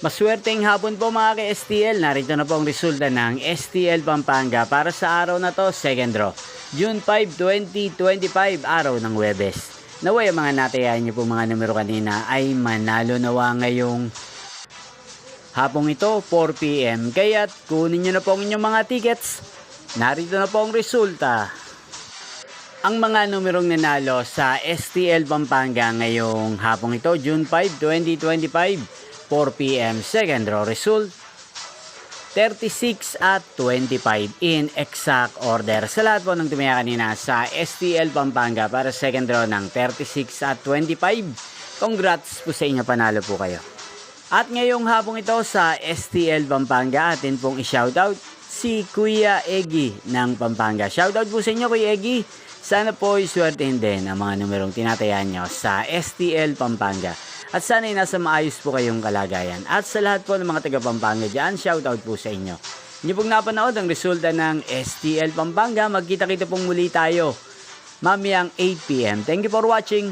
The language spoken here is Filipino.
Maswerteng hapon po mga ka-STL. Narito na po ang resulta ng STL Pampanga para sa araw na to, second draw. June 5, 2025, araw ng Huwebes. Naway ang mga natayahan niyo po mga numero kanina ay manalo nawa ngayong hapong ito, 4 PM. Kaya't kunin niyo na po ang inyong mga tickets. Narito na po ang resulta. Ang mga numerong nanalo sa STL Pampanga ngayong hapong ito, June 5, 2025, 4 PM, second draw result 36 at 25 in exact order. Sa lahat po ng tumaya kanina sa STL Pampanga para second draw ng 36 at 25, congrats po sa inyo, panalo po kayo. At ngayong hapong ito sa STL Pampanga, atin pong i-shoutout si Kuya Eggy ng Pampanga. Shoutout po sa inyo, Kuya Eggy. Sana po iswertehin din ang mga numerong tinatayan nyo sa STL Pampanga. At sana ay nasa maayos po kayong kalagayan. At sa lahat po ng mga taga Pampanga dyan, shoutout po sa inyo. Hindi pong napanood ang resulta ng STL Pampanga. Magkita-kita pong muli tayo mamayang 8 PM. Thank you for watching.